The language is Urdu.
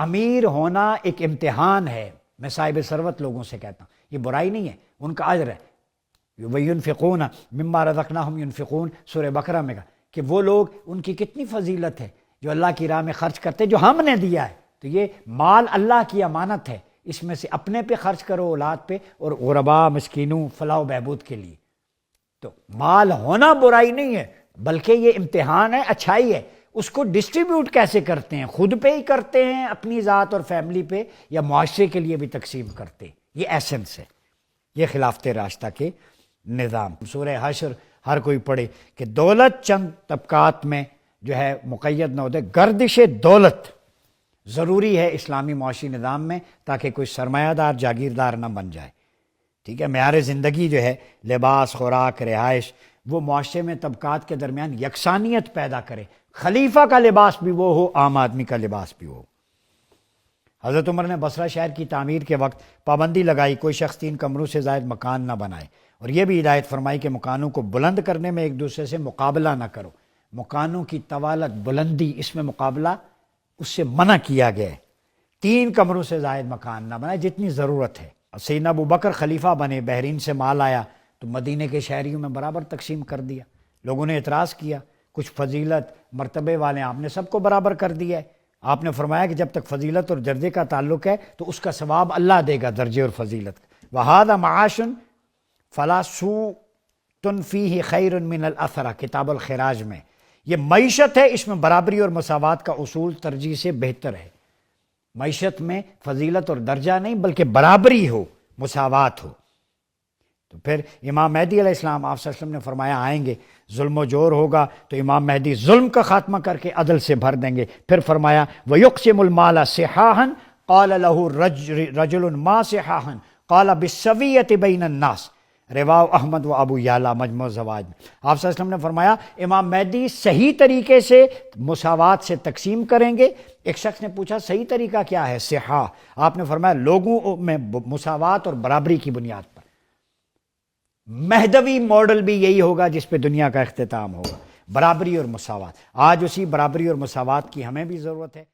امیر ہونا ایک امتحان ہے. میں صاحب ثروت لوگوں سے کہتا ہوں یہ برائی نہیں ہے، ان کا اجر ہے. وَيُنْفِقُونَ مِمَّا رَزَقْنَاهُمْ يُنْفِقُونَ سورہ بقرہ میں کہا کہ وہ لوگ، ان کی کتنی فضیلت ہے جو اللہ کی راہ میں خرچ کرتے جو ہم نے دیا ہے. تو یہ مال اللہ کی امانت ہے، اس میں سے اپنے پہ خرچ کرو، اولاد پہ، اور غرباء مسکینوں فلاح و بہبود کے لیے. تو مال ہونا برائی نہیں ہے، بلکہ یہ امتحان ہے، اچھائی ہے. اس کو ڈسٹریبیوٹ کیسے کرتے ہیں؟ خود پہ ہی کرتے ہیں اپنی ذات اور فیملی پہ، یا معاشرے کے لیے بھی تقسیم کرتے ہیں؟ یہ ایسنس ہے، یہ خلافت راشدہ کے نظام. سورہ حشر ہر کوئی پڑھے کہ دولت چند طبقات میں جو ہے مقید نہ ہوتے. گردش دولت ضروری ہے اسلامی معاشی نظام میں، تاکہ کوئی سرمایہ دار جاگیردار نہ بن جائے. ٹھیک ہے، معیار زندگی جو ہے، لباس، خوراک، رہائش، وہ معاشرے میں طبقات کے درمیان یکسانیت پیدا کرے. خلیفہ کا لباس بھی وہ ہو، عام آدمی کا لباس بھی ہو. حضرت عمر نے بصرہ شہر کی تعمیر کے وقت پابندی لگائی کوئی شخص 3 کمروں سے زائد مکان نہ بنائے، اور یہ بھی ہدایت فرمائی کہ مکانوں کو بلند کرنے میں ایک دوسرے سے مقابلہ نہ کرو. مکانوں کی طوالت، بلندی، اس میں مقابلہ اس سے منع کیا گیا ہے. 3 کمروں سے زائد مکان نہ بنائے، جتنی ضرورت ہے. سیدنا ابو بکر خلیفہ بنے، بحرین سے مال آیا تو مدینے کے شہریوں میں برابر تقسیم کر دیا. لوگوں نے اعتراض کیا، کچھ فضیلت مرتبے والے، آپ نے سب کو برابر کر دیا ہے. آپ نے فرمایا کہ جب تک فضیلت اور درجے کا تعلق ہے تو اس کا ثواب اللہ دے گا، درجے اور فضیلت. وَهَذَا مَعَاشٌ فَلَا سُوءٌ فِيهِ خَيْرٌ مِّنَ الْأَثَرَةِ کتاب الخراج میں. یہ معیشت ہے، اس میں برابری اور مساوات کا اصول ترجیح سے بہتر ہے. معیشت میں فضیلت اور درجہ نہیں، بلکہ برابری ہو، مساوات ہو. تو پھر امام مہدی علیہ السلام، آپ صلی اللہ علیہ وسلم نے فرمایا آئیں گے، ظلم و جور ہوگا تو امام مہدی ظلم کا خاتمہ کر کے عدل سے بھر دیں گے. پھر فرمایا وَيُقْسِمُ الْمَالَ صِحَاحًا قَالَ لَهُ رَجُلٌ مَا صِحَاحًا قَالَ بِالسَّوِيَّةِ بَيْنَ النَّاسِ رواہ احمد و ابو یعلا مجموع زواج میں. آپ صلی اللہ علیہ وسلم نے فرمایا امام مہدی صحیح طریقے سے مساوات سے تقسیم کریں گے. ایک شخص نے پوچھا صحیح طریقہ کیا ہے؟ صحا. آپ نے فرمایا لوگوں میں مساوات اور برابری کی بنیاد پر. مہدوی ماڈل بھی یہی ہوگا جس پہ دنیا کا اختتام ہوگا، برابری اور مساوات. آج اسی برابری اور مساوات کی ہمیں بھی ضرورت ہے.